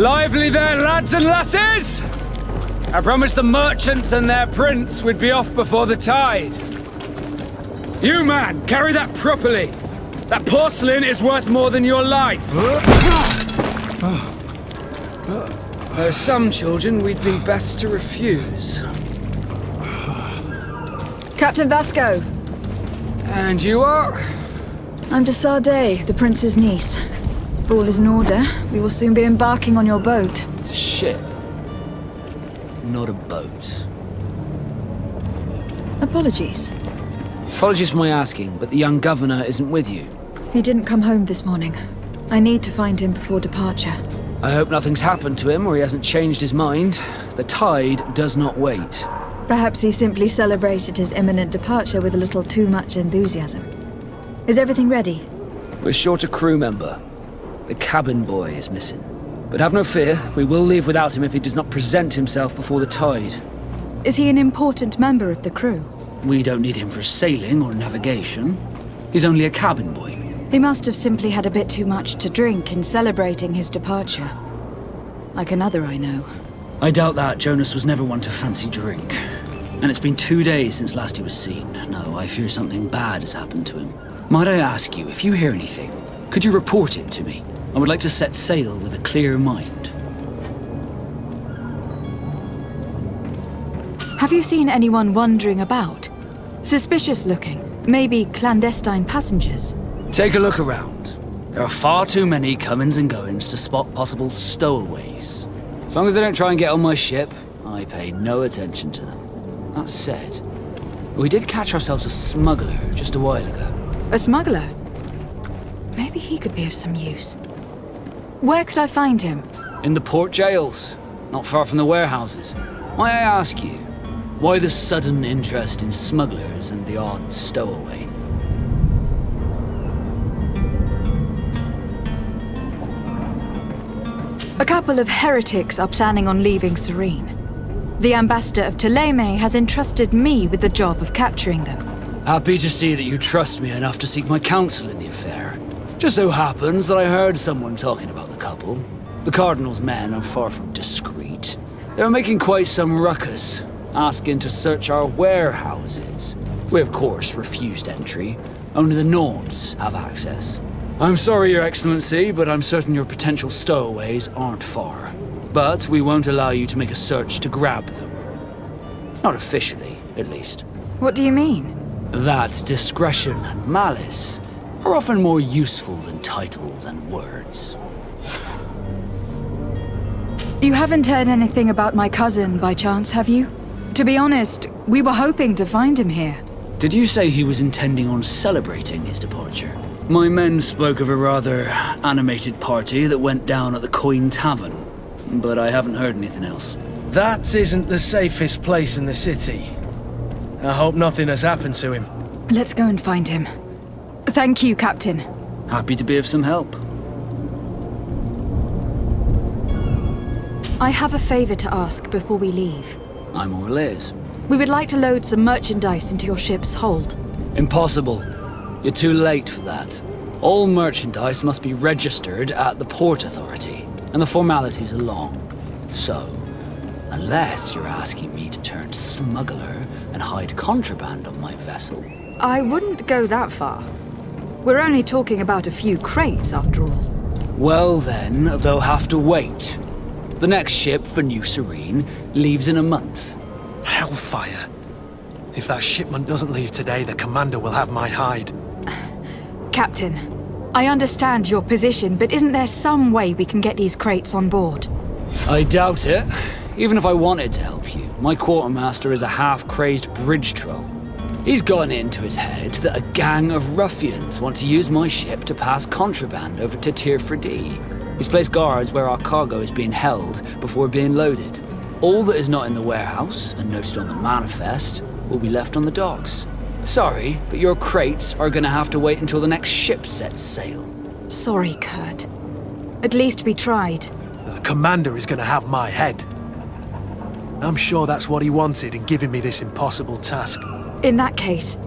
Lively there, lads and lasses! I promised the merchants and their prince we'd be off before the tide. You, man, carry that properly. That porcelain is worth more than your life. There are some children we'd been best to refuse. Captain Vasco. And you are? I'm de Sade, the prince's niece. If all is in order, we will soon be embarking on your boat. It's a ship, not a boat. Apologies. Apologies for my asking, but the young governor isn't with you. He didn't come home this morning. I need to find him before departure. I hope nothing's happened to him or he hasn't changed his mind. The tide does not wait. Perhaps he simply celebrated his imminent departure with a little too much enthusiasm. Is everything ready? We're short a crew member. The cabin boy is missing. But have no fear, we will leave without him if he does not present himself before the tide. Is he an important member of the crew? We don't need him for sailing or navigation. He's only a cabin boy. He must have simply had a bit too much to drink in celebrating his departure. Like another I know. I doubt that. Jonas was never one to fancy drink. And it's been 2 days since last he was seen. No, I fear something bad has happened to him. Might I ask you, if you hear anything, could you report it to me? I would like to set sail with a clear mind. Have you seen anyone wandering about? Suspicious looking. Maybe clandestine passengers. Take a look around. There are far too many comings and goings to spot possible stowaways. As long as they don't try and get on my ship, I pay no attention to them. That said, we did catch ourselves a smuggler just a while ago. A smuggler? Maybe he could be of some use. Where could I find him? In the port jails, not far from the warehouses. May I ask you, why the sudden interest in smugglers and the odd stowaway? A couple of heretics are planning on leaving Serene. The ambassador of Ptolemy has entrusted me with the job of capturing them. Happy to see that you trust me enough to seek my counsel in the affair. Just so happens that I heard someone talking about the couple. The Cardinal's men are far from discreet. They were making quite some ruckus, asking to search our warehouses. We of course refused entry. Only the Nords have access. I'm sorry, Your Excellency, but I'm certain your potential stowaways aren't far. But we won't allow you to make a search to grab them. Not officially, at least. What do you mean? That discretion and malice are often more useful than titles and words. You haven't heard anything about my cousin by chance, have you? To be honest, we were hoping to find him here. Did you say he was intending on celebrating his departure? My men spoke of a rather animated party that went down at the Coin Tavern, but I haven't heard anything else. That isn't the safest place in the city. I hope nothing has happened to him. Let's go and find him. Thank you, Captain. Happy to be of some help. I have a favor to ask before we leave. I'm all ears. We would like to load some merchandise into your ship's hold. Impossible. You're too late for that. All merchandise must be registered at the Port Authority, and the formalities are long. So, unless you're asking me to turn smuggler and hide contraband on my vessel. I wouldn't go that far. We're only talking about a few crates, after all. Well then, they'll have to wait. The next ship for New Serene leaves in a month. Hellfire. If that shipment doesn't leave today, the commander will have my hide. Captain, I understand your position, but isn't there some way we can get these crates on board? I doubt it. Even if I wanted to help you, my quartermaster is a half-crazed bridge troll. He's gotten it into his head that a gang of ruffians want to use my ship to pass contraband over to Tirfredi. He's placed guards where our cargo is being held before being loaded. All that is not in the warehouse, and noted on the manifest, will be left on the docks. Sorry, but your crates are gonna have to wait until the next ship sets sail. Sorry, Kurt. At least we tried. The commander is gonna have my head. I'm sure that's what he wanted in giving me this impossible task. In that case,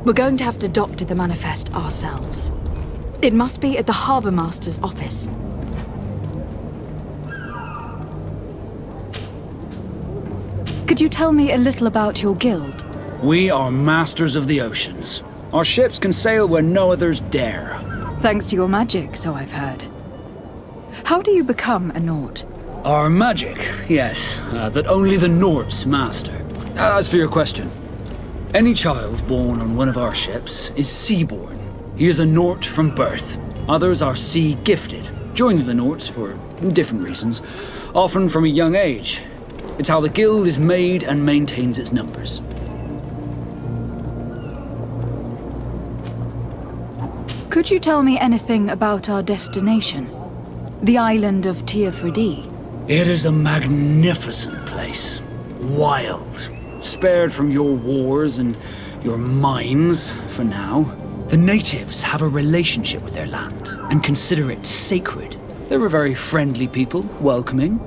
we're going to have to doctor the manifest ourselves. It must be at the Harbour Master's office. Could you tell me a little about your guild? We are masters of the oceans. Our ships can sail where no others dare. Thanks to your magic, so I've heard. How do you become a Nort? Our magic, yes, that only the Norts master. As for your question, any child born on one of our ships is sea-born. He is a Nort from birth. Others are sea-gifted, joining the Norts for different reasons, often from a young age. It's how the guild is made and maintains its numbers. Could you tell me anything about our destination? The island of Teofridi? It is a magnificent place. Wild. Spared from your wars and your mines, for now. The natives have a relationship with their land and consider it sacred. They're a very friendly people, welcoming.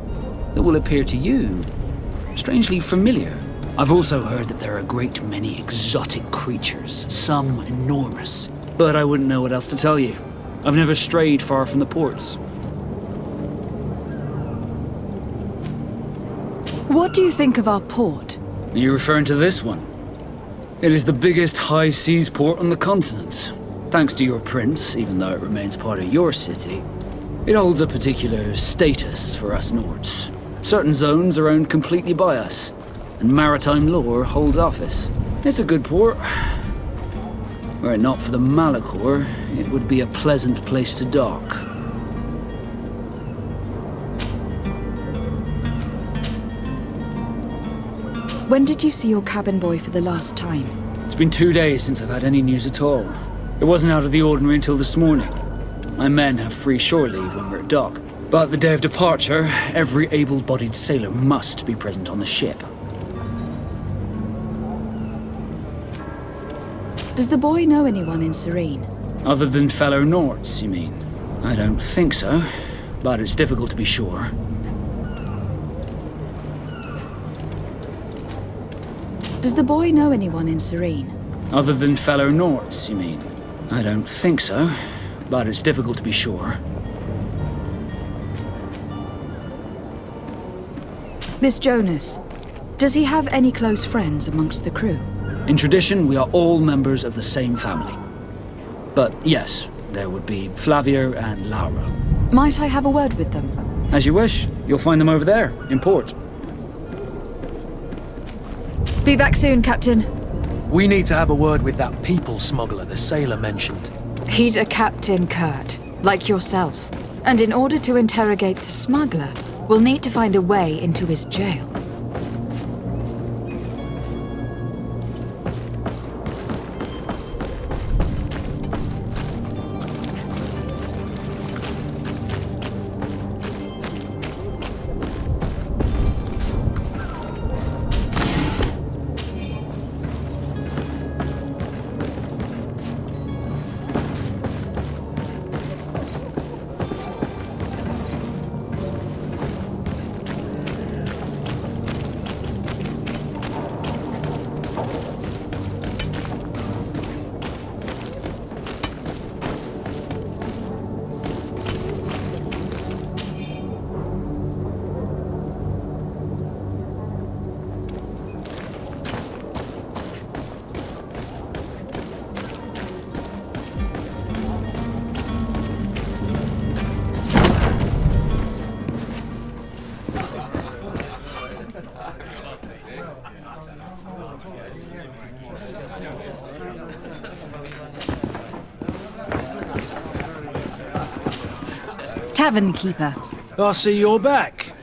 That will appear to you strangely familiar. I've also heard that there are a great many exotic creatures, some enormous. But I wouldn't know what else to tell you. I've never strayed far from the ports. What do you think of our port? Are you referring to this one? It is the biggest high seas port on the continent. Thanks to your prince, even though it remains part of your city, it holds a particular status for us Nords. Certain zones are owned completely by us, and maritime law holds office. It's a good port. Were it not for the Malachor, it would be a pleasant place to dock. When did you see your cabin boy for the last time? It's been 2 days since I've had any news at all. It wasn't out of the ordinary until this morning. My men have free shore leave when we're at dock. But the day of departure, every able-bodied sailor must be present on the ship. Does the boy know anyone in Serene? Other than fellow Norts, you mean? I don't think so, but it's difficult to be sure. Does the boy know anyone in Serene? Other than fellow Norts, you mean? I don't think so, but it's difficult to be sure. Miss Jonas, does he have any close friends amongst the crew? In tradition, we are all members of the same family. But yes, there would be Flavio and Laura. Might I have a word with them? As you wish. You'll find them over there, in port. Be back soon, Captain. We need to have a word with that people smuggler the sailor mentioned. He's a captain, Kurt, like yourself. And in order to interrogate the smuggler, we'll need to find a way into his jail. Tavern keeper. I see you're back.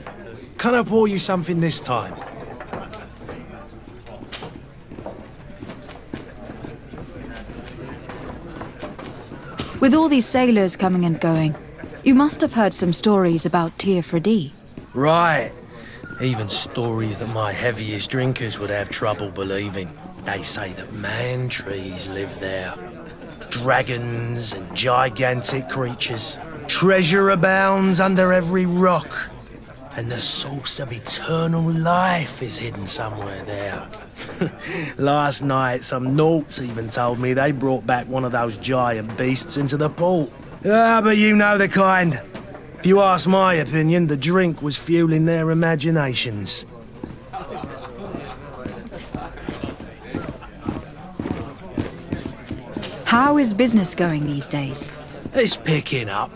Can I pour you something this time? With all these sailors coming and going, you must have heard some stories about Teofridi. Right. Even stories that my heaviest drinkers would have trouble believing. They say that man trees live there. Dragons and gigantic creatures. Treasure abounds under every rock. And the source of eternal life is hidden somewhere there. Last night, some Nauts even told me they brought back one of those giant beasts into the port. Ah, but you know the kind. If you ask my opinion, the drink was fueling their imaginations. How is business going these days? It's picking up.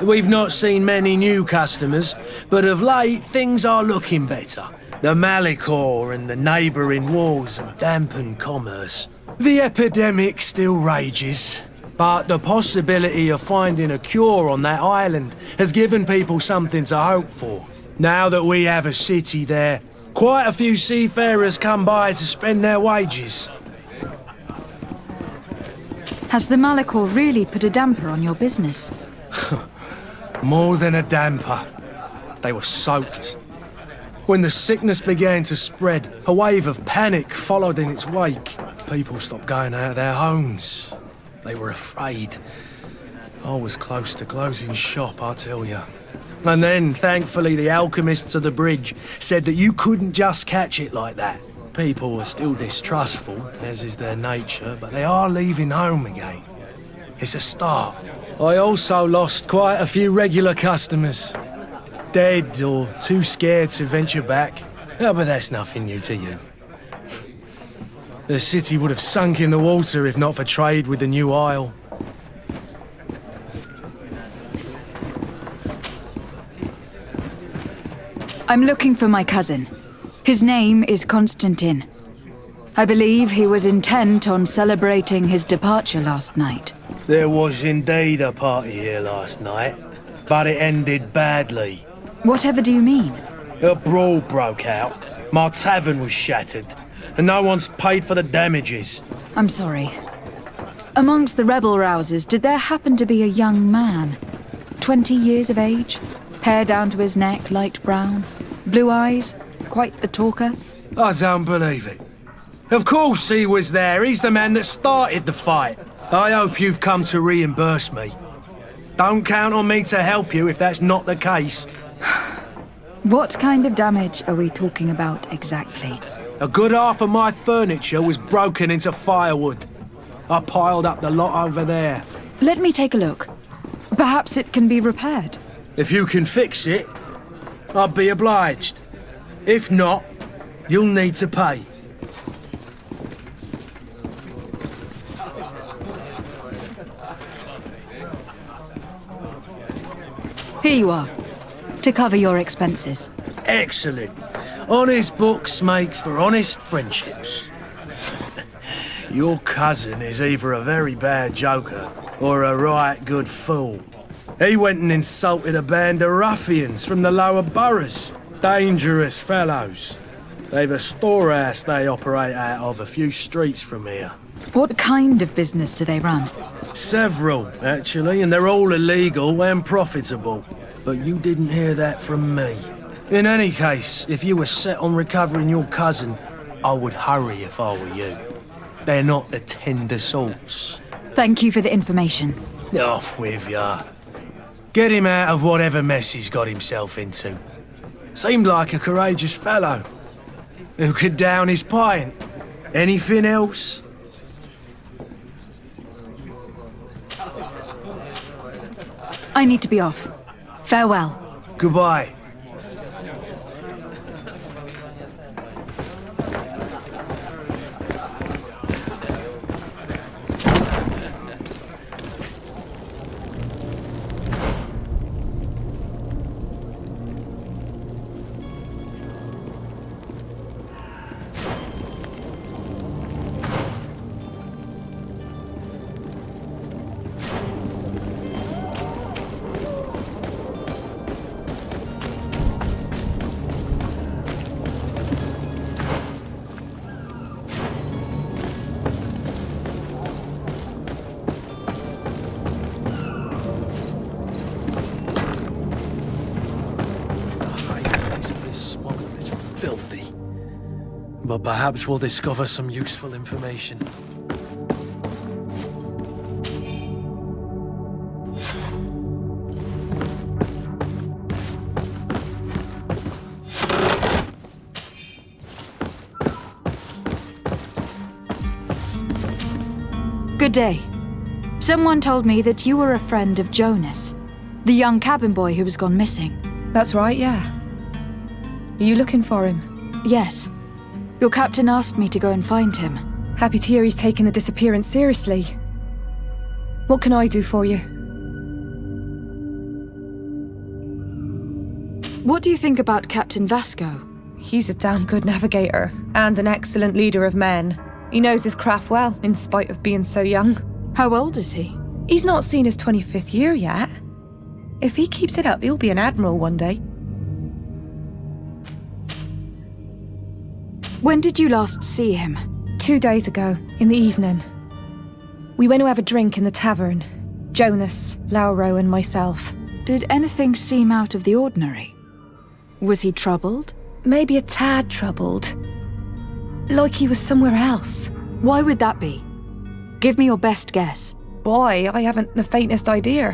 We've not seen many new customers, but of late things are looking better. The Malicor and the neighbouring wars have dampened commerce. The epidemic still rages, but the possibility of finding a cure on that island has given people something to hope for. Now that we have a city there, quite a few seafarers come by to spend their wages. Has the Malicor really put a damper on your business? More than a damper. They were soaked. When the sickness began to spread, a wave of panic followed in its wake. People stopped going out of their homes. They were afraid. I was close to closing shop, I tell you. And then, thankfully, the alchemists of the bridge said that you couldn't just catch it like that. People are still distrustful, as is their nature, but they are leaving home again. It's a start. I also lost quite a few regular customers. Dead or too scared to venture back. Oh, but that's nothing new to you. The city would have sunk in the water if not for trade with the new isle. I'm looking for my cousin. His name is Constantine. I believe he was intent on celebrating his departure last night. There was indeed a party here last night, but it ended badly. Whatever do you mean? A brawl broke out. My tavern was shattered, and no one's paid for the damages. I'm sorry. Amongst the rebel rousers, did there happen to be a young man? 20 years of age? Hair down to his neck, light brown? Blue eyes? Quite the talker? I don't believe it. Of course he was there. He's the man that started the fight. I hope you've come to reimburse me. Don't count on me to help you if that's not the case. What kind of damage are we talking about exactly? A good half of my furniture was broken into firewood. I piled up the lot over there. Let me take a look. Perhaps it can be repaired. If you can fix it, I'll be obliged. If not, you'll need to pay. Here you are, to cover your expenses. Excellent. Honest books makes for honest friendships. Your cousin is either a very bad joker or a right good fool. He went and insulted a band of ruffians from the lower boroughs. Dangerous fellows. They've a storehouse they operate out of a few streets from here. What kind of business do they run? Several, actually, and they're all illegal and profitable. But you didn't hear that from me. In any case, if you were set on recovering your cousin, I would hurry if I were you. They're not the tender sorts. Thank you for the information. Off with ya. Get him out of whatever mess he's got himself into. Seemed like a courageous fellow. Who could down his pint? Anything else? I need to be off. Farewell. Goodbye. Filthy. But perhaps we'll discover some useful information. Good day. Someone told me that you were a friend of Jonas, the young cabin boy who was gone missing. That's right, yeah. Are you looking for him? Yes. Your captain asked me to go and find him. Happy to hear he's taken the disappearance seriously. What can I do for you? What do you think about Captain Vasco? He's a damn good navigator, and an excellent leader of men. He knows his craft well, in spite of being so young. How old is he? He's not seen his 25th year yet. If he keeps it up, he'll be an admiral one day. When did you last see him? 2 days ago, in the evening. We went to have a drink in the tavern. Jonas, Lauro and myself. Did anything seem out of the ordinary? Was he troubled? Maybe a tad troubled. Like he was somewhere else. Why would that be? Give me your best guess. Boy, I haven't the faintest idea.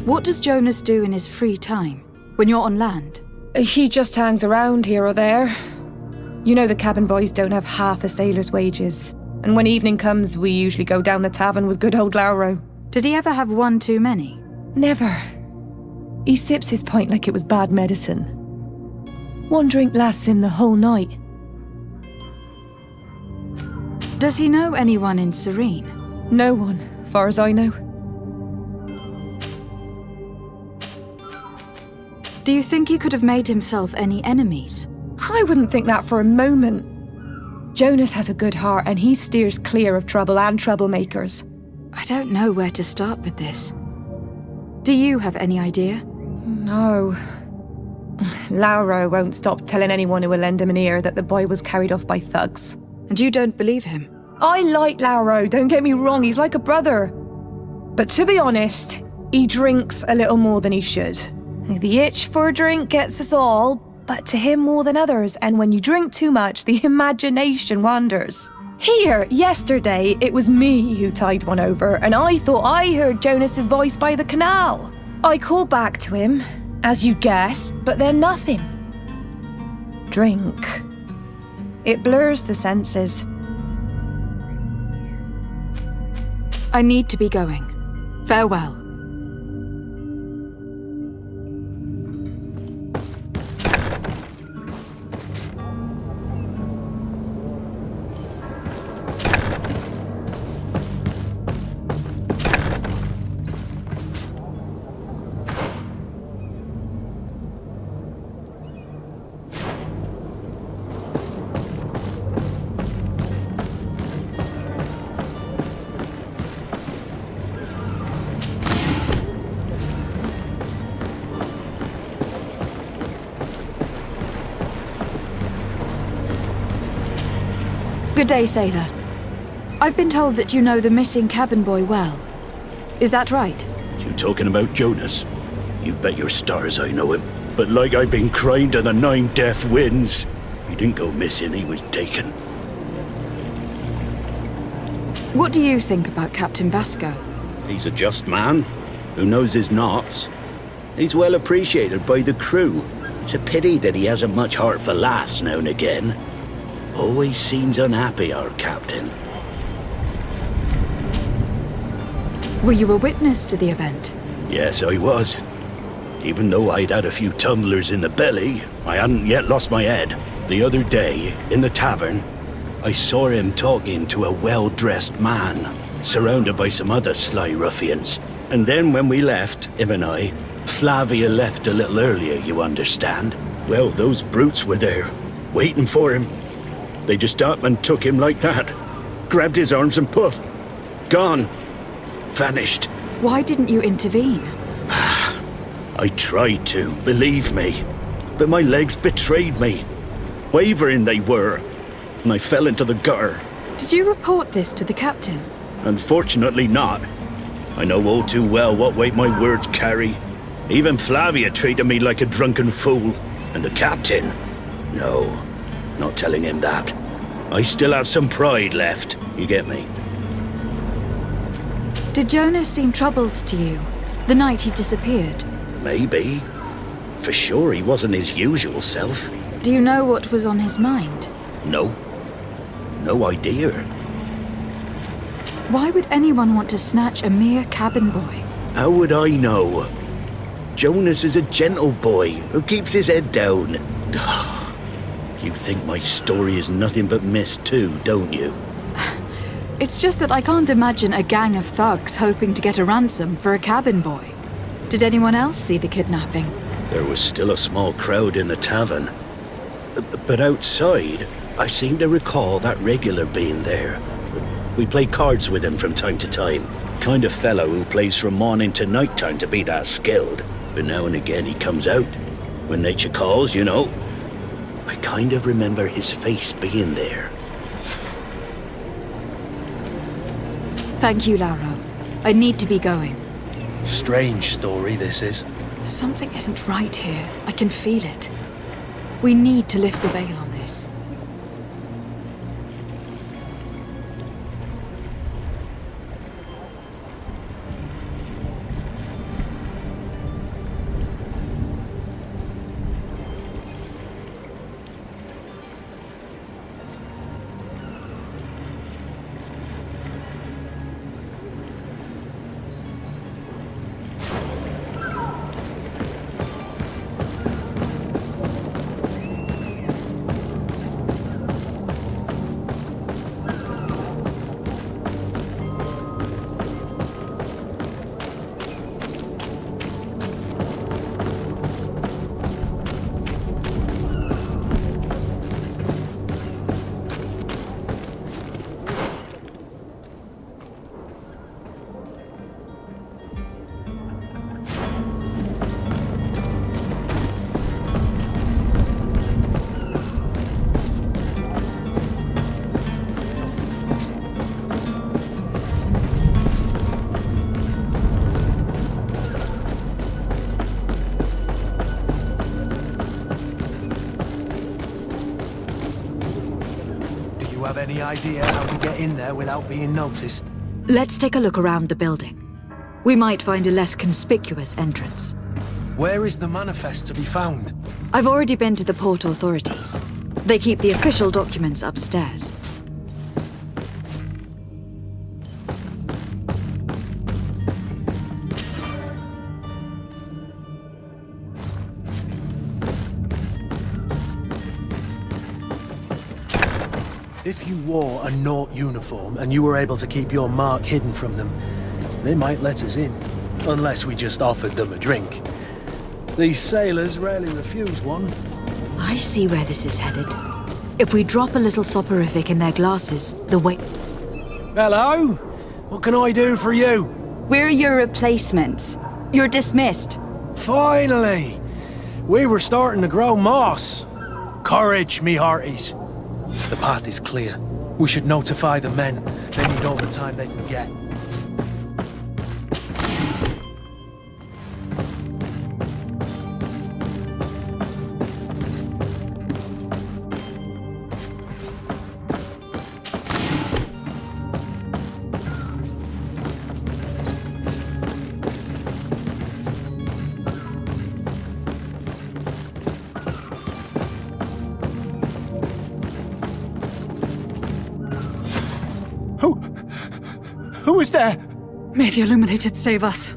What does Jonas do in his free time, when you're on land? He just hangs around here or there. You know the cabin boys don't have half a sailor's wages. And when evening comes, we usually go down the tavern with good old Lauro. Did he ever have one too many? Never. He sips his pint like it was bad medicine. One drink lasts him the whole night. Does he know anyone in Serene? No one, far as I know. Do you think he could have made himself any enemies? I wouldn't think that for a moment. Jonas has a good heart and he steers clear of trouble and troublemakers. I don't know where to start with this. Do you have any idea? No. Lauro won't stop telling anyone who will lend him an ear that the boy was carried off by thugs. And you don't believe him? I like Lauro, don't get me wrong, he's like a brother. But to be honest, he drinks a little more than he should. The itch for a drink gets us all, but to him more than others, and when you drink too much, the imagination wanders. Here, yesterday, it was me who tied one over, and I thought I heard Jonas's voice by the canal. I called back to him, as you guessed, but then nothing. Drink. It blurs the senses. I need to be going. Farewell. Good day, sailor. I've been told that you know the missing cabin boy well. Is that right? You talking about Jonas? You bet your stars I know him. But like I've been crying to the 9 deaf winds, he didn't go missing, he was taken. What do you think about Captain Vasco? He's a just man, who knows his knots. He's well appreciated by the crew. It's a pity that he hasn't much heart for laughs now and again. Always seems unhappy, our captain. Were you a witness to the event? Yes, I was. Even though I'd had a few tumblers in the belly, I hadn't yet lost my head. The other day, in the tavern, I saw him talking to a well-dressed man, surrounded by some other sly ruffians. And then when we left, him and I, Flavia left a little earlier, you understand. Well, those brutes were there, waiting for him. They just up and took him like that. Grabbed his arms and poof. Gone. Vanished. Why didn't you intervene? I tried to, believe me. But my legs betrayed me. Wavering they were. And I fell into the gutter. Did you report this to the captain? Unfortunately not. I know all too well what weight my words carry. Even Flavia treated me like a drunken fool. And the captain? No. Not telling him that. I still have some pride left. You get me? Did Jonas seem troubled to you the night he disappeared? Maybe. For sure he wasn't his usual self. Do you know what was on his mind? No. No idea. Why would anyone want to snatch a mere cabin boy? How would I know? Jonas is a gentle boy who keeps his head down. You think my story is nothing but mist too, don't you? It's just that I can't imagine a gang of thugs hoping to get a ransom for a cabin boy. Did anyone else see the kidnapping? There was still a small crowd in the tavern. But outside, I seem to recall that regular being there. We play cards with him from time to time. Kind of fellow who plays from morning to night time to be that skilled. But now and again he comes out. When nature calls, you know. I kind of remember his face being there. Thank you, Lauro. I need to be going. Strange story, this is. Something isn't right here. I can feel it. We need to lift the veil on this. Have any idea how to get in there without being noticed? Let's take a look around the building. We might find a less conspicuous entrance. Where is the manifest to be found? I've already been to the port authorities. They keep the official documents upstairs. If you wore a Naut uniform and you were able to keep your mark hidden from them, they might let us in. Unless we just offered them a drink. These sailors rarely refuse one. I see where this is headed. If we drop a little soporific in their glasses, the way... Hello? What can I do for you? We're your replacements. You're dismissed. Finally! We were starting to grow moss. Courage, me hearties. The path is clear. We should notify the men. They need all the time they can get. Who is there? May the Illuminated save us.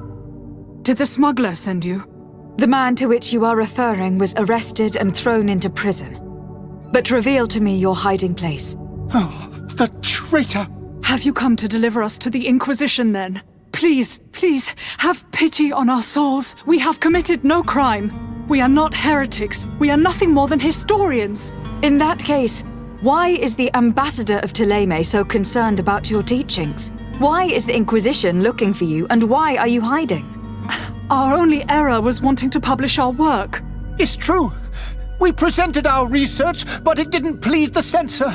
Did the smuggler send you? The man to which you are referring was arrested and thrown into prison. But reveal to me your hiding place. Oh, the traitor! Have you come to deliver us to the Inquisition, then? Please, please, have pity on our souls. We have committed no crime. We are not heretics. We are nothing more than historians. In that case, why is the ambassador of Thélème so concerned about your teachings? Why is the Inquisition looking for you, and why are you hiding? Our only error was wanting to publish our work. It's true. We presented our research, but it didn't please the censor.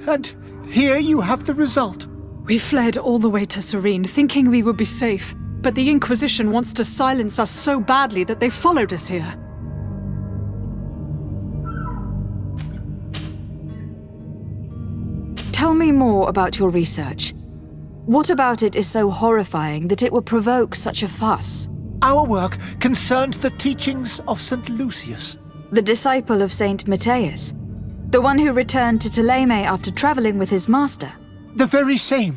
And here you have the result. We fled all the way to Serene, thinking we would be safe. But the Inquisition wants to silence us so badly that they followed us here. Tell me more about your research. What about it is so horrifying that it would provoke such a fuss? Our work concerned the teachings of St. Lucius. The disciple of Saint Matthias? The one who returned to Thélème after traveling with his master? The very same.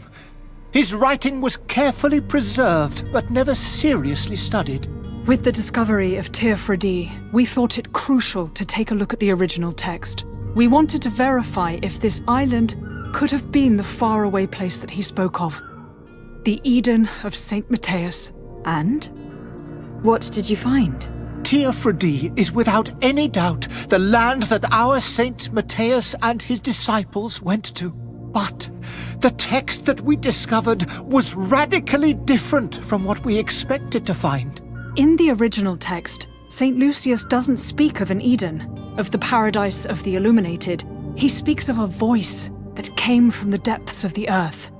His writing was carefully preserved, but never seriously studied. With the discovery of Teofredi, we thought it crucial to take a look at the original text. We wanted to verify if this island could have been the faraway place that he spoke of. The Eden of St. Matthias. And? What did you find? Teofrodi is without any doubt the land that our Saint Matthias and his disciples went to. But the text that we discovered was radically different from what we expected to find. In the original text, St. Lucius doesn't speak of an Eden, of the paradise of the illuminated. He speaks of a voice that came from the depths of the earth,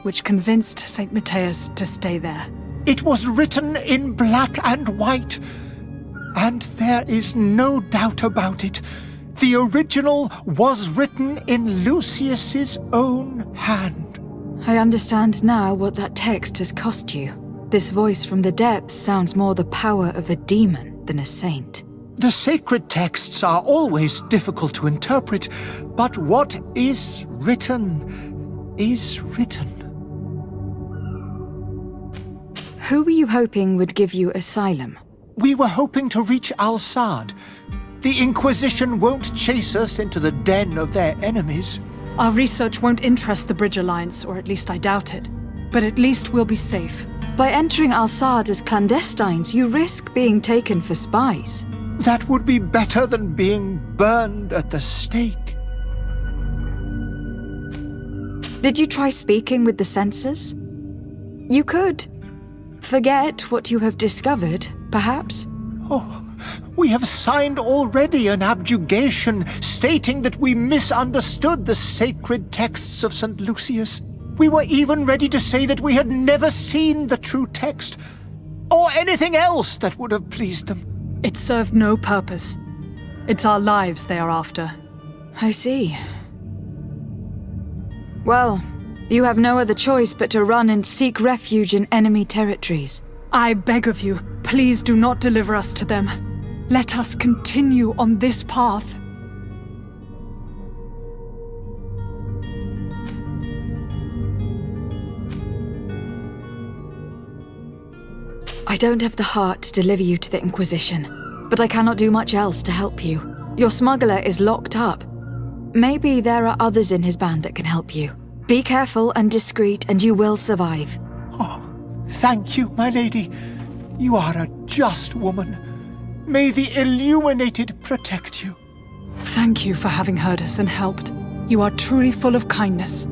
which convinced St. Matthias to stay there. It was written in black and white, and there is no doubt about it. The original was written in Lucius's own hand. I understand now what that text has cost you. This voice from the depths sounds more the power of a demon than a saint. The sacred texts are always difficult to interpret, but what is written is written. Who were you hoping would give you asylum? We were hoping to reach Al-Sad. The Inquisition won't chase us into the den of their enemies. Our research won't interest the Bridge Alliance, or at least I doubt it. But at least we'll be safe. By entering Al-Sad as clandestines, you risk being taken for spies. That would be better than being burned at the stake. Did you try speaking with the censors? You could. Forget what you have discovered, perhaps. Oh, we have signed already an abjugation stating that we misunderstood the sacred texts of St. Lucius. We were even ready to say that we had never seen the true text, or anything else that would have pleased them. It served no purpose. It's our lives they are after. I see. Well, you have no other choice but to run and seek refuge in enemy territories. I beg of you, please do not deliver us to them. Let us continue on this path. I don't have the heart to deliver you to the Inquisition, but I cannot do much else to help you. Your smuggler is locked up. Maybe there are others in his band that can help you. Be careful and discreet, and you will survive. Oh, thank you, my lady. You are a just woman. May the illuminated protect you. Thank you for having heard us and helped. You are truly full of kindness.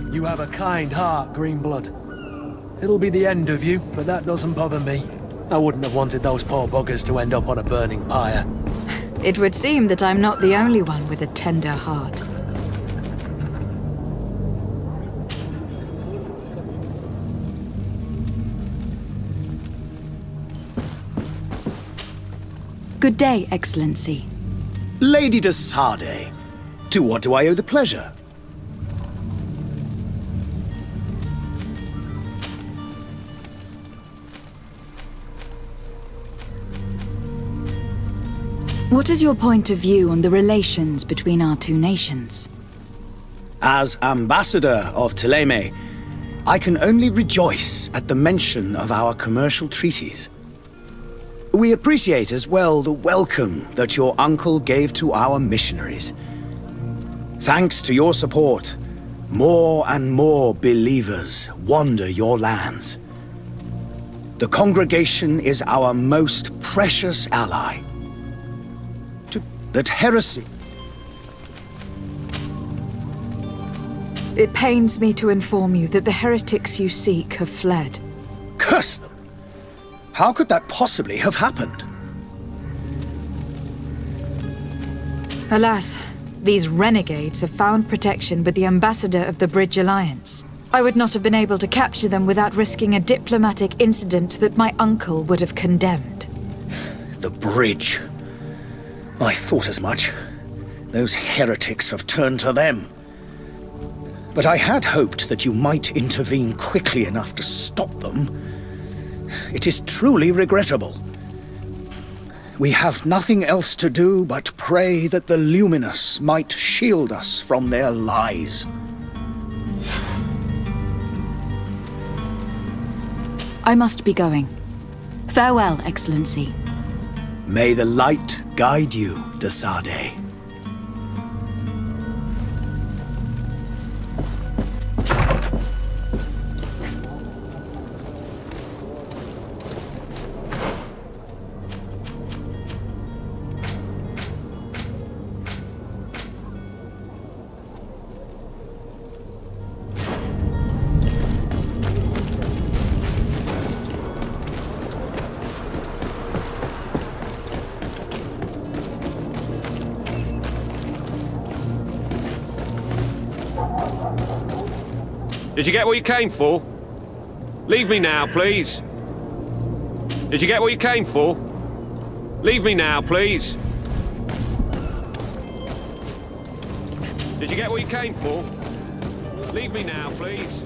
You have a kind heart, Greenblood. It'll be the end of you, but that doesn't bother me. I wouldn't have wanted those poor buggers to end up on a burning pyre. It would seem that I'm not the only one with a tender heart. Good day, Excellency. Lady de Sardet, to what do I owe the pleasure? What is your point of view on the relations between our two nations? As ambassador of Thélème, I can only rejoice at the mention of our commercial treaties. We appreciate as well the welcome that your uncle gave to our missionaries. Thanks to your support, more and more believers wander your lands. The congregation is our most precious ally. That heresy. It pains me to inform you that the heretics you seek have fled. Curse them! How could that possibly have happened? Alas, these renegades have found protection with the ambassador of the Bridge Alliance. I would not have been able to capture them without risking a diplomatic incident that my uncle would have condemned. The bridge. I thought as much. Those heretics have turned to them. But I had hoped that you might intervene quickly enough to stop them. It is truly regrettable. We have nothing else to do but pray that the Luminous might shield us from their lies. I must be going. Farewell, Excellency. May the light guide you, de Sade. Did you get what you came for? Leave me now, please. Did you get what you came for? Leave me now, please. Did you get what you came for? Leave me now, please.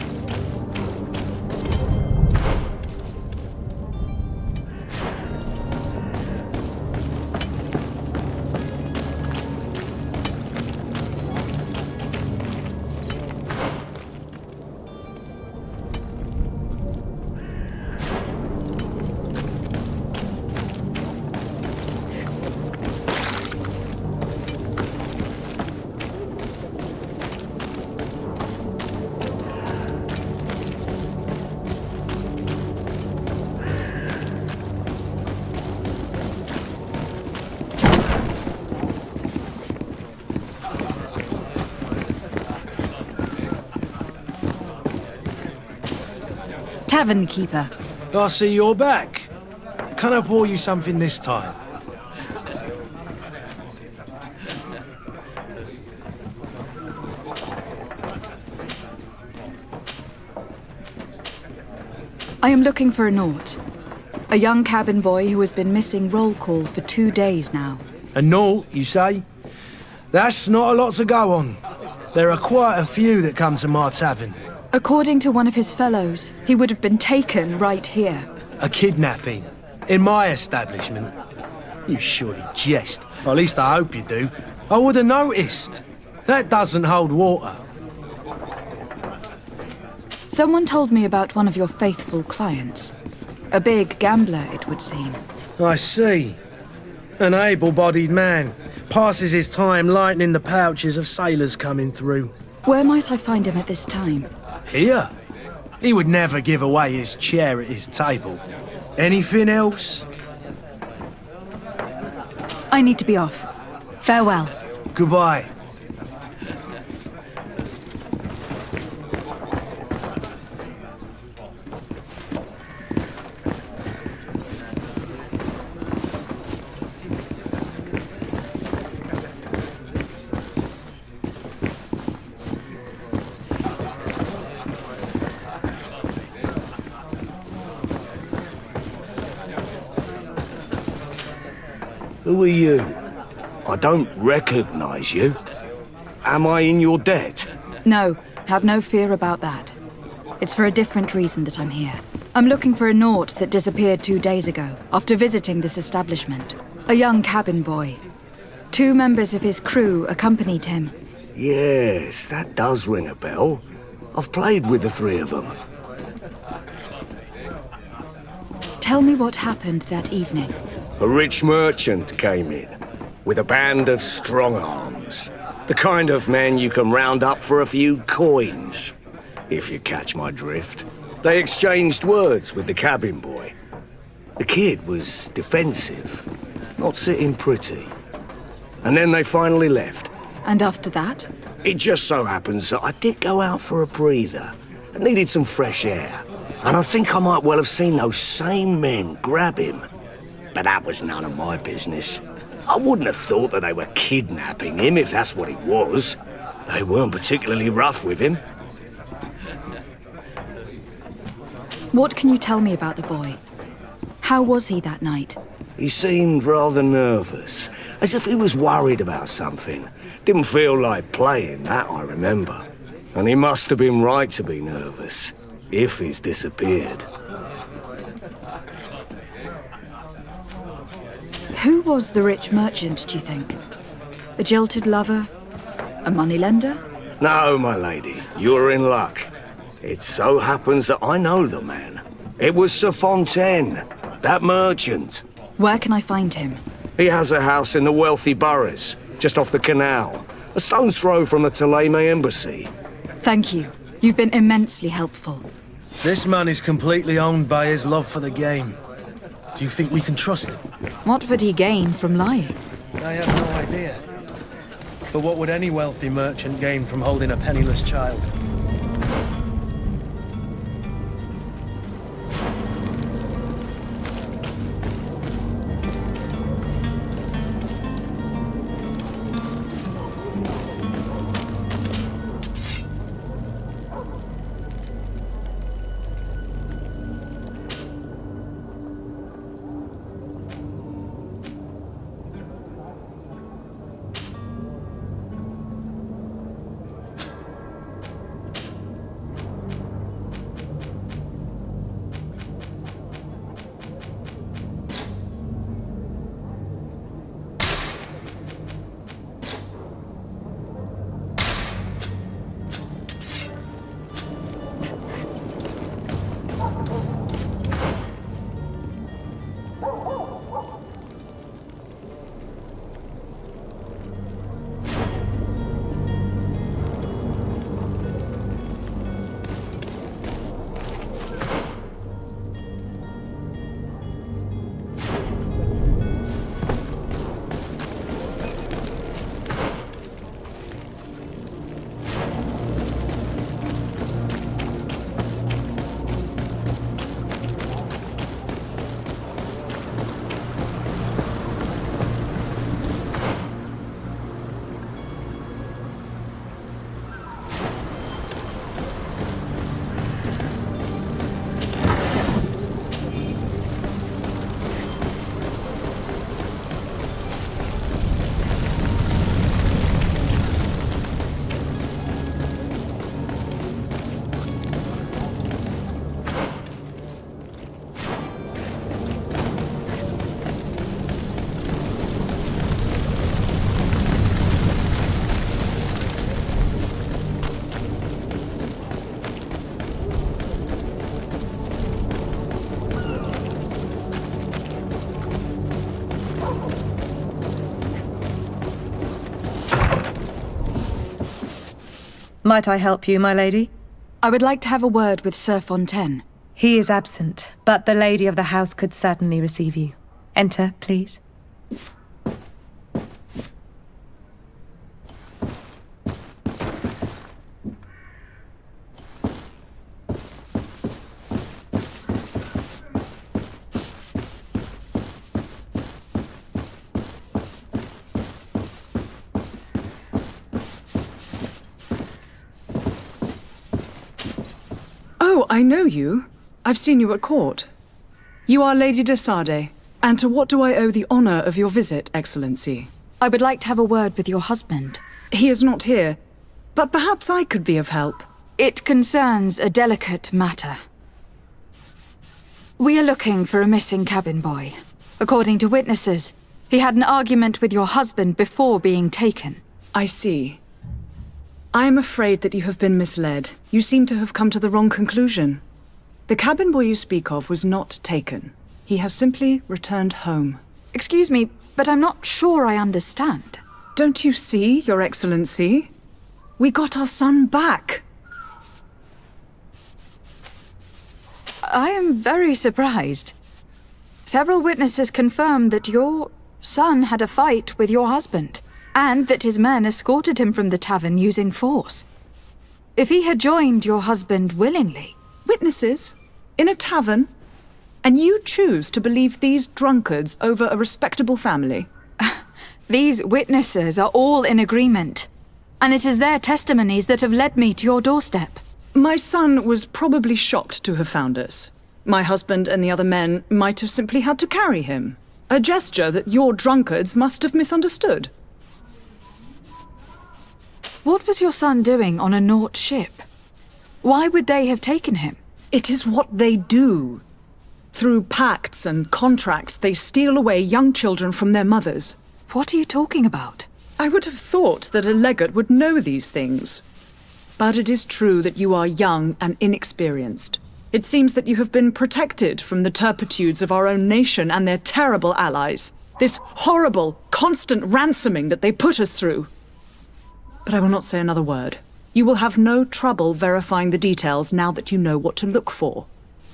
Tavern keeper. I see you're back. Can I pour you something this time? I am looking for a Naut. A young cabin boy who has been missing roll call for 2 days now. A Naut, you say? That's not a lot to go on. There are quite a few that come to my tavern. According to one of his fellows, he would have been taken right here. A kidnapping? In my establishment? You surely jest. Or at least I hope you do. I would have noticed. That doesn't hold water. Someone told me about one of your faithful clients. A big gambler, it would seem. I see. An able-bodied man. Passes his time lightening the pouches of sailors coming through. Where might I find him at this time? Here? He would never give away his chair at his table. Anything else? I need to be off. Farewell. Goodbye. Who are you? I don't recognize you. Am I in your debt? No, have no fear about that. It's for a different reason that I'm here. I'm looking for a Naut that disappeared 2 days ago, after visiting this establishment. A young cabin boy. 2 members of his crew accompanied him. Yes, that does ring a bell. I've played with the 3 of them. Tell me what happened that evening. A rich merchant came in, with a band of strong arms. The kind of men you can round up for a few coins, if you catch my drift. They exchanged words with the cabin boy. The kid was defensive, not sitting pretty. And then they finally left. And after that? It just so happens that I did go out for a breather. I needed some fresh air. And I think I might well have seen those same men grab him. But that was none of my business. I wouldn't have thought that they were kidnapping him if that's what it was. They weren't particularly rough with him. What can you tell me about the boy? How was he that night? He seemed rather nervous, as if he was worried about something. Didn't feel like playing, that I remember. And he must have been right to be nervous, if he's disappeared. Who was the rich merchant, do you think? A jilted lover? A moneylender? No, my lady, you're in luck. It so happens that I know the man. It was Sir Fontaine, that merchant. Where can I find him? He has a house in the wealthy boroughs, just off the canal. A stone's throw from the Thélème embassy. Thank you. You've been immensely helpful. This man is completely owned by his love for the game. Do you think we can trust him? What would he gain from lying? I have no idea. But what would any wealthy merchant gain from holding a penniless child? Might I help you, my lady? I would like to have a word with Sir Fontaine. He is absent, but the lady of the house could certainly receive you. Enter, please. Oh, I know you. I've seen you at court. You are Lady de Sade. And to what do I owe the honor of your visit, Excellency? I would like to have a word with your husband. He is not here, but perhaps I could be of help. It concerns a delicate matter. We are looking for a missing cabin boy. According to witnesses, he had an argument with your husband before being taken. I see. I am afraid that you have been misled. You seem to have come to the wrong conclusion. The cabin boy you speak of was not taken. He has simply returned home. Excuse me, but I'm not sure I understand. Don't you see, Your Excellency? We got our son back. I am very surprised. Several witnesses confirmed that your son had a fight with your husband. and that his men escorted him from the tavern using force. If he had joined your husband willingly... Witnesses? In a tavern? And you choose to believe these drunkards over a respectable family? These witnesses are all in agreement, and it is their testimonies that have led me to your doorstep. My son was probably shocked to have found us. My husband and the other men might have simply had to carry him. A gesture that your drunkards must have misunderstood. What was your son doing on a Naut ship? Why would they have taken him? It is what they do. Through pacts and contracts, they steal away young children from their mothers. What are you talking about? I would have thought that a legate would know these things. But it is true that you are young and inexperienced. It seems that you have been protected from the turpitudes of our own nation and their terrible allies. This horrible, constant ransoming that they put us through. But I will not say another word. You will have no trouble verifying the details now that you know what to look for.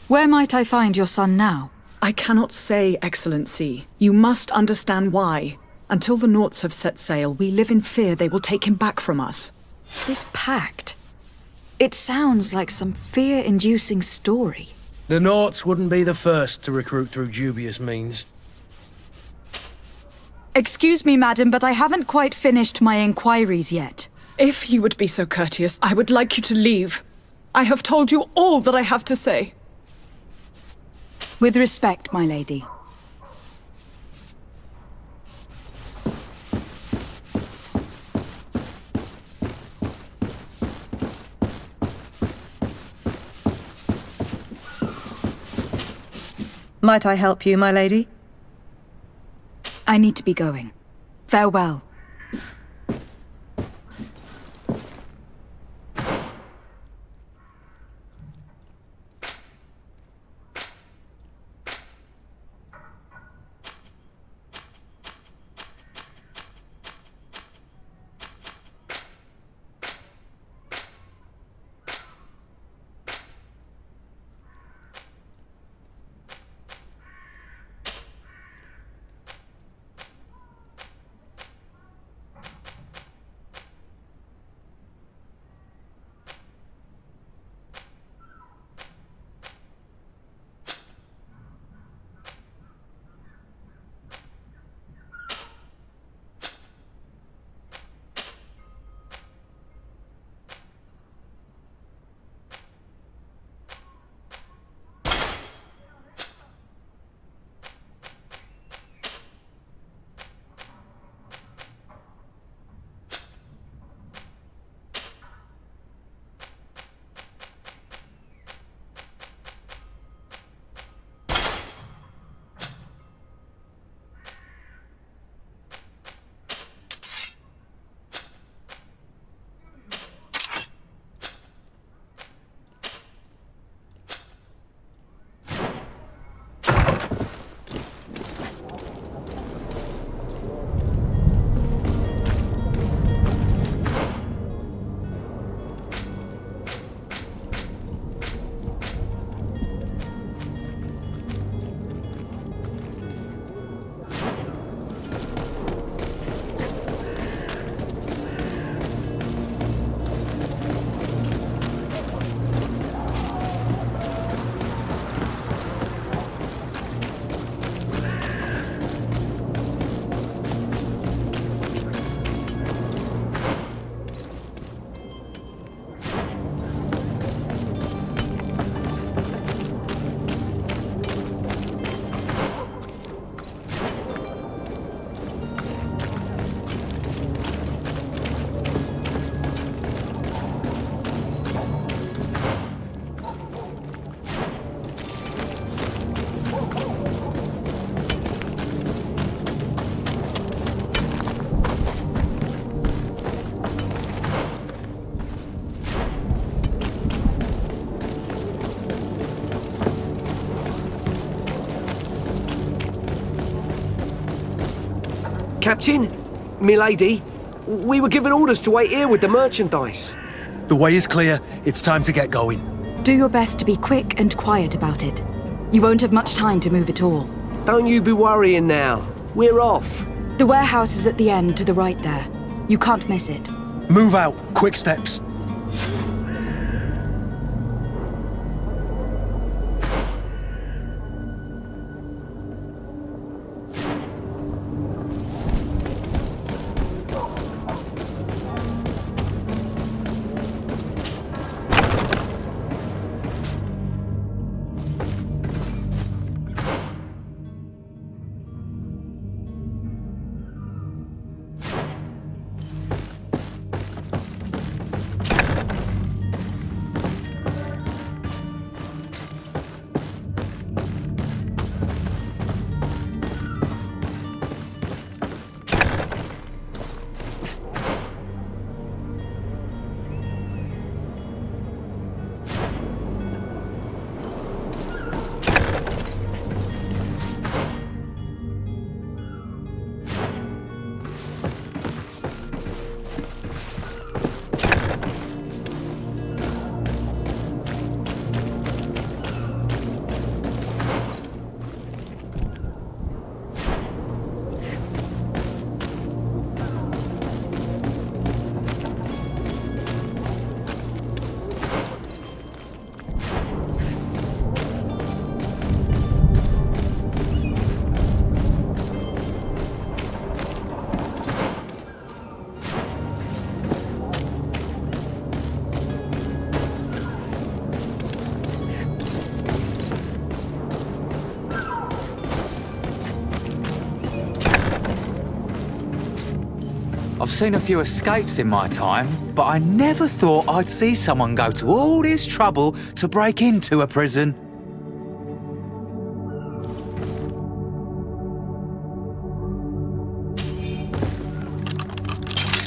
Where might I find your son now? I cannot say, Excellency. You must understand why. Until the Nauts have set sail, we live in fear they will take him back from us. This pact... It sounds like some fear-inducing story. The Nauts wouldn't be the first to recruit through dubious means. Excuse me, madam, but I haven't quite finished my inquiries yet. If you would be so courteous, I would like you to leave. I have told you all that I have to say. With respect, my lady. Might I help you, my lady? I need to be going. Farewell. Captain, milady, we were given orders to wait here with the merchandise. The way is clear. It's time to get going. Do your best to be quick and quiet about it. You won't have much time to move at all. Don't you be worrying now. We're off. The warehouse is at the end to the right there. You can't miss it. Move out. Quick steps. I've seen a few escapes in my time, but I never thought I'd see someone go to all this trouble to break into a prison.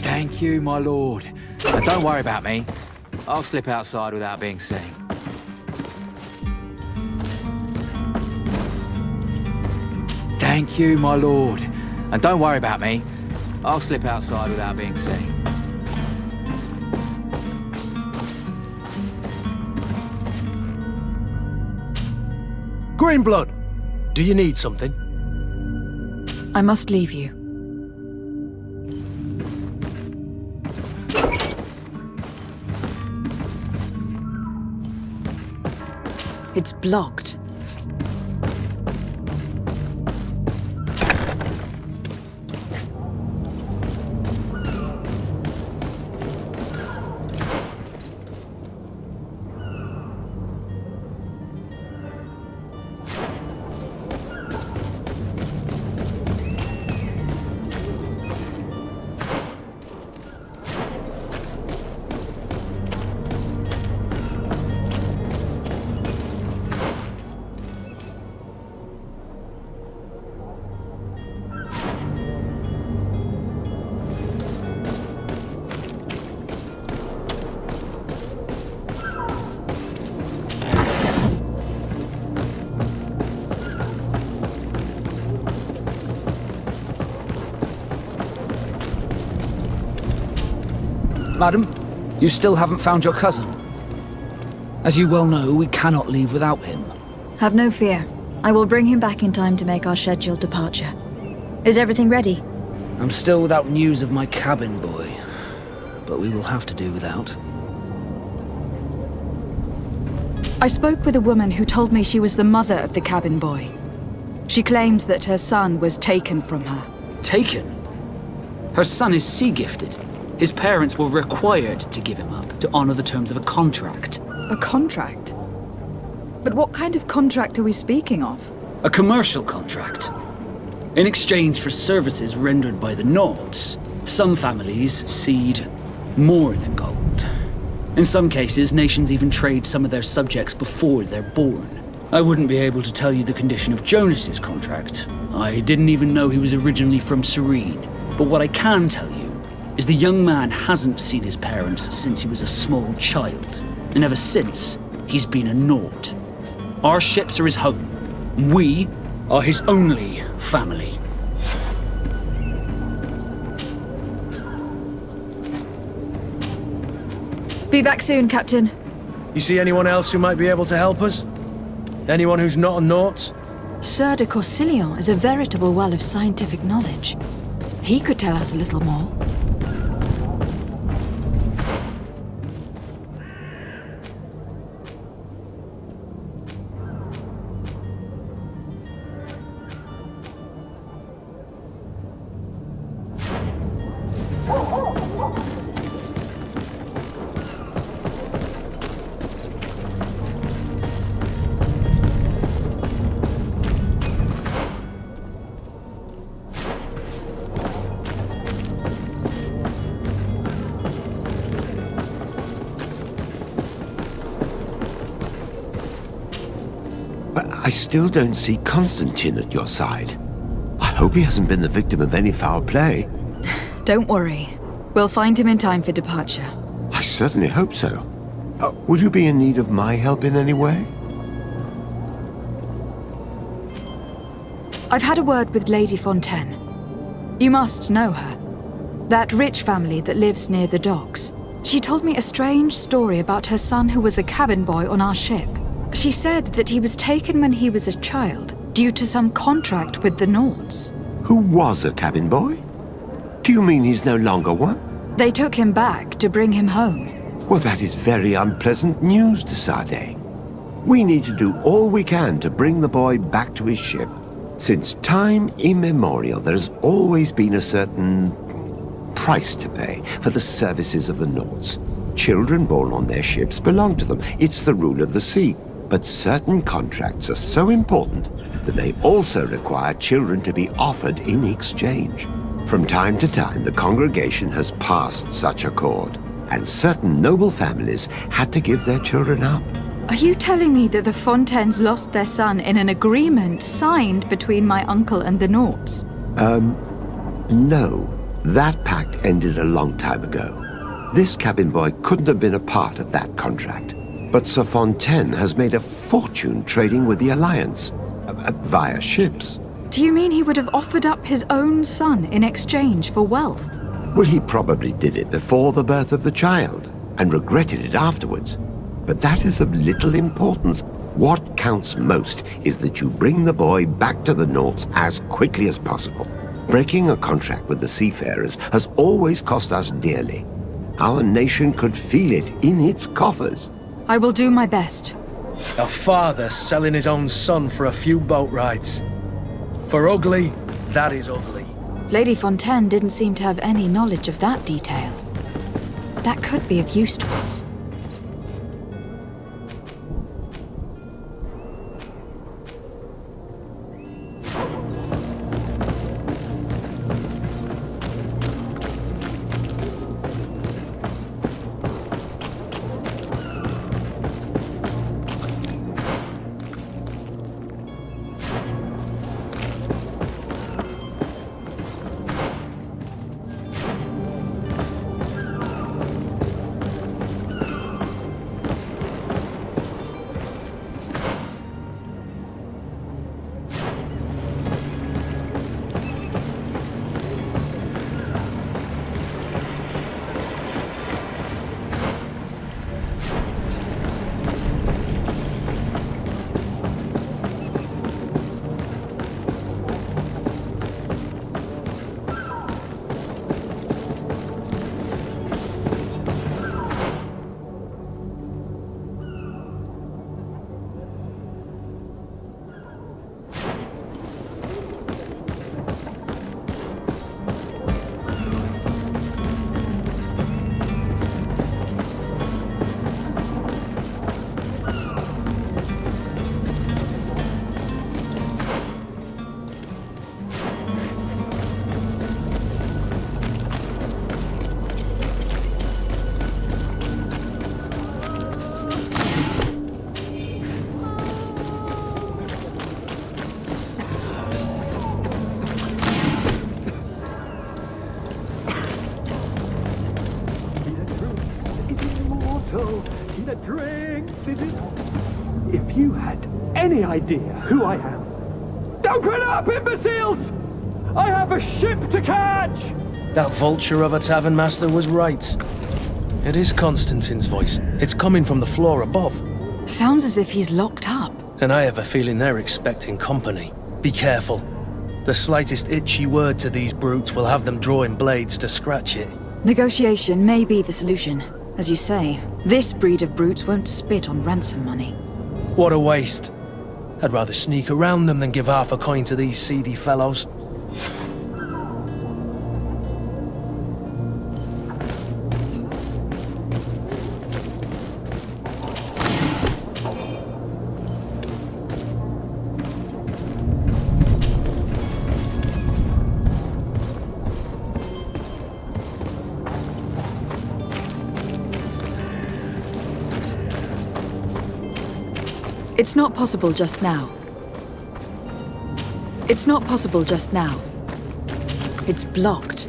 Thank you, my lord. And don't worry about me. I'll slip outside without being seen. Thank you, my lord. And don't worry about me. I'll slip outside without being seen. Greenblood, do you need something? I must leave you. It's blocked. Madam, you still haven't found your cousin. As you well know, we cannot leave without him. Have no fear. I will bring him back in time to make our scheduled departure. Is everything ready? I'm still without news of my cabin boy, but we will have to do without. I spoke with a woman who told me she was the mother of the cabin boy. She claims that her son was taken from her. Taken? Her son is sea-gifted. His parents were required to give him up to honor the terms of a contract. A contract? But what kind of contract are we speaking of? A commercial contract. In exchange for services rendered by the Nords, some families cede more than gold. In some cases, nations even trade some of their subjects before they're born. I wouldn't be able to tell you the condition of Jonas's contract. I didn't even know he was originally from Serene. But what I can tell you is the young man hasn't seen his parents since he was a small child. And ever since, he's been a Nord. Our ships are his home. We are his only family. Be back soon, Captain. You see anyone else who might be able to help us? Anyone who's not a Nort? Sir de Corsilion is a veritable well of scientific knowledge. He could tell us a little more. I still don't see Constantine at your side. I hope he hasn't been the victim of any foul play. Don't worry. We'll find him in time for departure. I certainly hope so. Would you be in need of my help in any way? I've had a word with Lady Fontaine. You must know her. That rich family that lives near the docks. She told me a strange story about her son who was a cabin boy on our ship. She said that he was taken when he was a child, due to some contract with the Nords. Who was a cabin boy? Do you mean he's no longer one? They took him back to bring him home. Well, that is very unpleasant news, de Sade. We need to do all we can to bring the boy back to his ship. Since time immemorial, there has always been a certain price to pay for the services of the Nords. Children born on their ships belong to them. It's the rule of the sea. But certain contracts are so important that they also require children to be offered in exchange. From time to time, the congregation has passed such accord, and certain noble families had to give their children up. Are you telling me that the Fontaines lost their son in an agreement signed between my uncle and the Nords? No. That pact ended a long time ago. This cabin boy couldn't have been a part of that contract. But Sir Fontaine has made a fortune trading with the Alliance, via ships. Do you mean he would have offered up his own son in exchange for wealth? Well, he probably did it before the birth of the child, and regretted it afterwards. But that is of little importance. What counts most is that you bring the boy back to the Nords as quickly as possible. Breaking a contract with the seafarers has always cost us dearly. Our nation could feel it in its coffers. I will do my best. A father selling his own son for a few boat rides. For ugly, that is ugly. Lady Fontaine didn't seem to have any knowledge of that detail. That could be of use to us. If you had any idea who I am... Open up, imbeciles! I have a ship to catch! That vulture of a tavern master was right. It is Constantine's voice. It's coming from the floor above. Sounds as if he's locked up. And I have a feeling they're expecting company. Be careful. The slightest itchy word to these brutes will have them drawing blades to scratch it. Negotiation may be the solution. As you say, this breed of brutes won't spit on ransom money. What a waste. I'd rather sneak around them than give half a coin to these seedy fellows. It's not possible just now. It's not possible just now. It's blocked.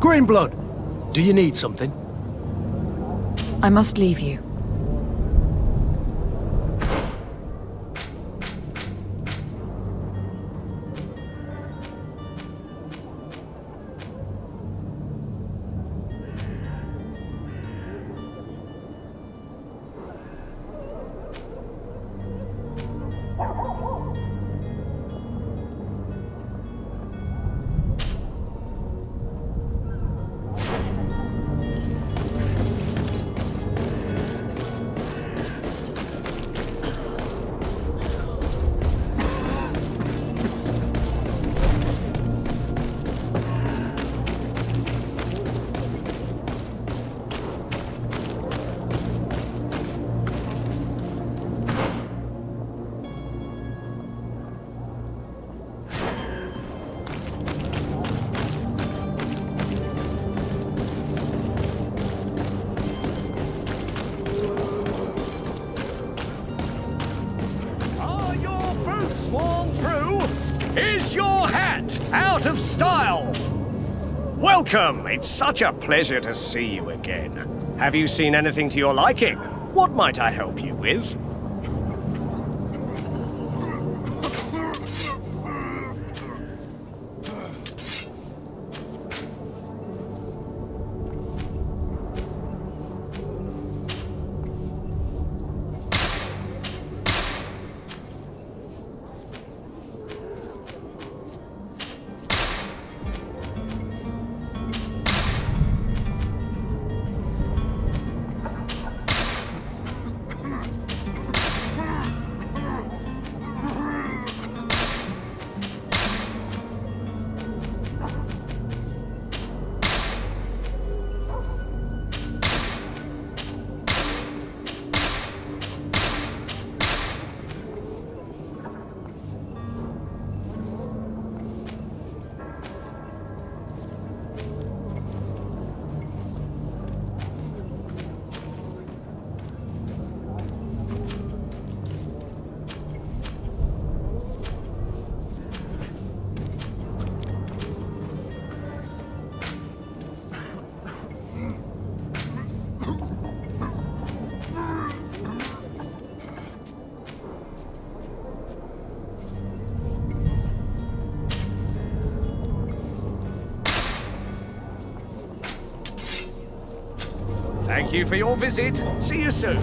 Greenblood, do you need something? I must leave you. swan through. Is your hat out of style? Welcome. It's such a pleasure to see you again. Have you seen anything to your liking? What might I help you with? Thank you for your visit. See you soon.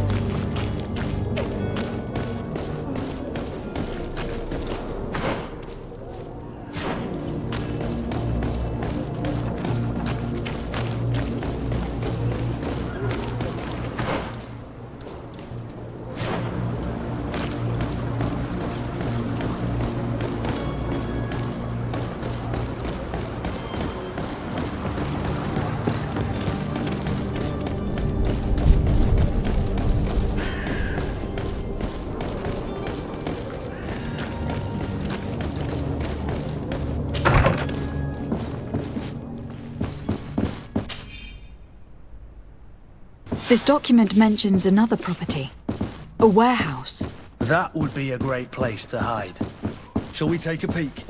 This document mentions another property. A warehouse. That would be a great place to hide. Shall we take a peek?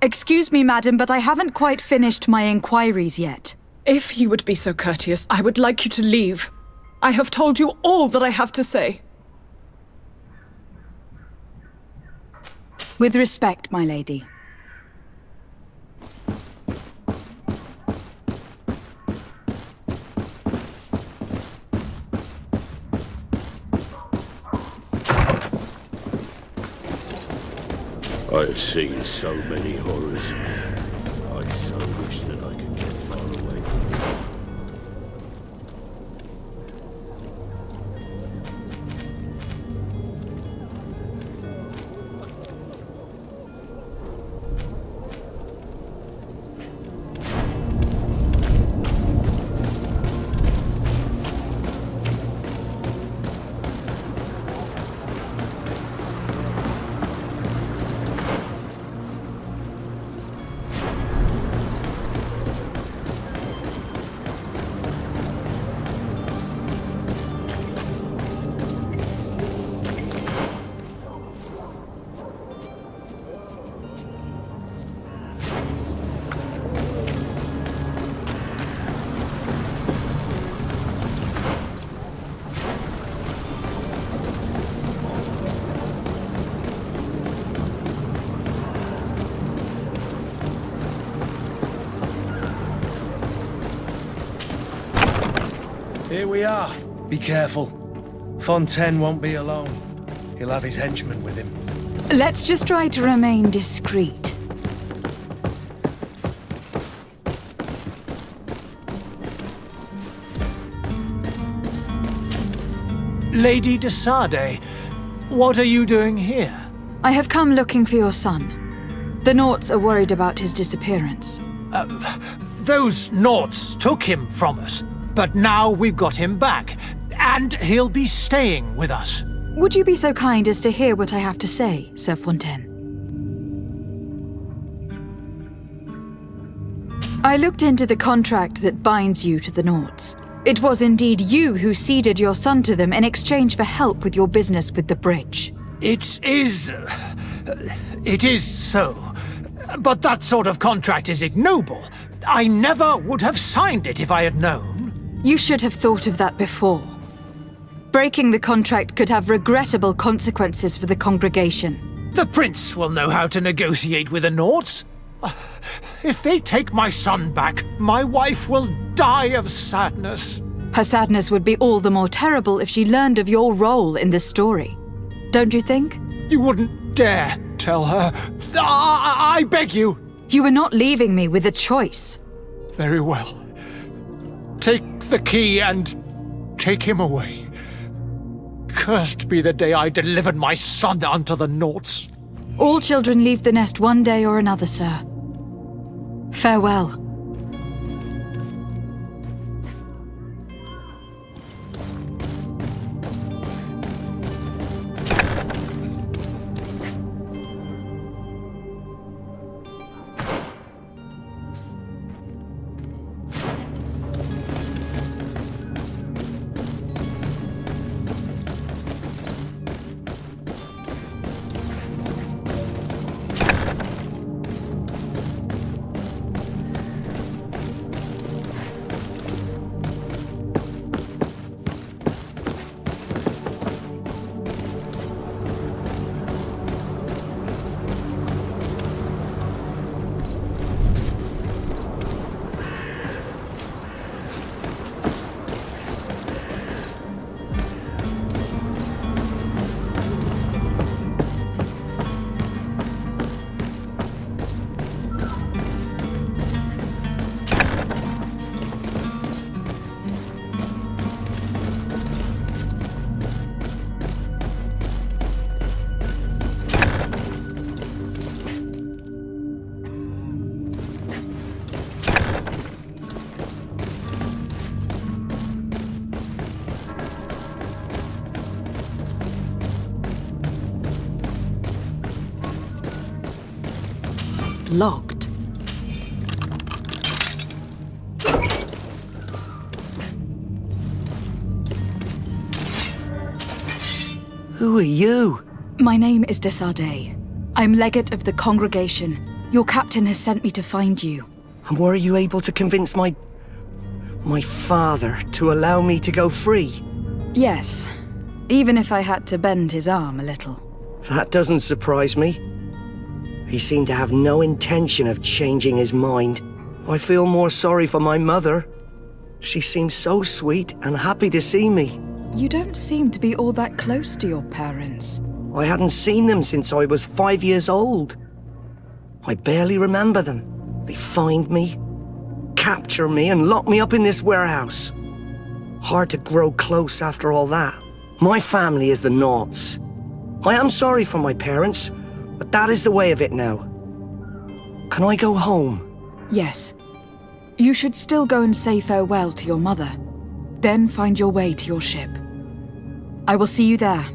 Excuse me, madam, but I haven't quite finished my inquiries yet. If you would be so courteous, I would like you to leave. I have told you all that I have to say. With respect, my lady. I've seen so many horrors. I so wish that I could get far away from them. Here we are. Be careful. Fontaine won't be alone. He'll have his henchmen with him. Let's just try to remain discreet. Lady de Sade, what are you doing here? I have come looking for your son. The Naughts are worried about his disappearance. Those Naughts took him from us, but now we've got him back, and he'll be staying with us. Would you be so kind as to hear what I have to say, Sir Fontaine? I looked into the contract that binds you to the Naughts. It was indeed you who ceded your son to them in exchange for help with your business with the bridge. It is so. But that sort of contract is ignoble. I never would have signed it if I had known. You should have thought of that before. Breaking the contract could have regrettable consequences for the congregation. The prince will know how to negotiate with the Nords. If they take my son back, my wife will die of sadness. Her sadness would be all the more terrible if she learned of your role in this story. Don't you think? You wouldn't dare tell her. I beg you. You are not leaving me with a choice. Very well. Take the key and take him away. Cursed be the day I delivered my son unto the Nords. All children leave the nest one day or another, sir. Farewell. Locked. Who are you? My name is Desade. I'm legate of the congregation. Your captain has sent me to find you. And were you able to convince my father to allow me to go free? Yes, even if I had to bend his arm a little. That doesn't surprise me. He seemed to have no intention of changing his mind. I feel more sorry for my mother. She seemed so sweet and happy to see me. You don't seem to be all that close to your parents. I hadn't seen them since I was 5 years old. I barely remember them. They find me, capture me, and lock me up in this warehouse. Hard to grow close after all that. My family is the Nords. I am sorry for my parents, but that is the way of it now. Can I go home? Yes. You should still go and say farewell to your mother. Then find your way to your ship. I will see you there.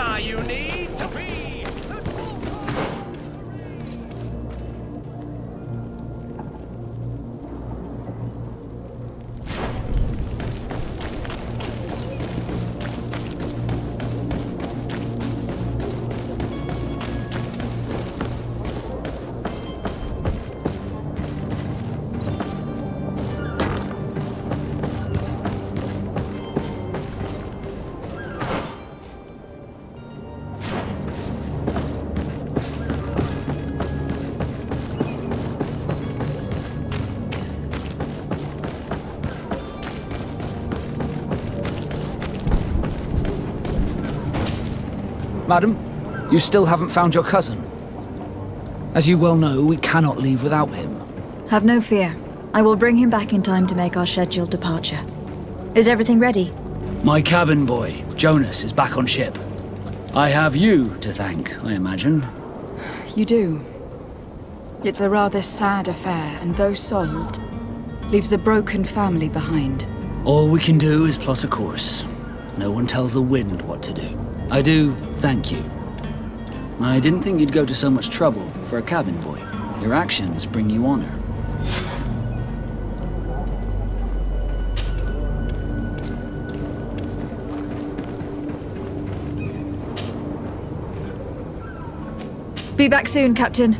Now you need to be... Madam, you still haven't found your cousin. As you well know, we cannot leave without him. Have no fear. I will bring him back in time to make our scheduled departure. Is everything ready? My cabin boy, Jonas, is back on ship. I have you to thank, I imagine. You do. It's a rather sad affair, and though solved, leaves a broken family behind. All we can do is plot a course. No one tells the wind what to do. I do thank you. I didn't think you'd go to so much trouble for a cabin boy. Your actions bring you honor. Be back soon, Captain.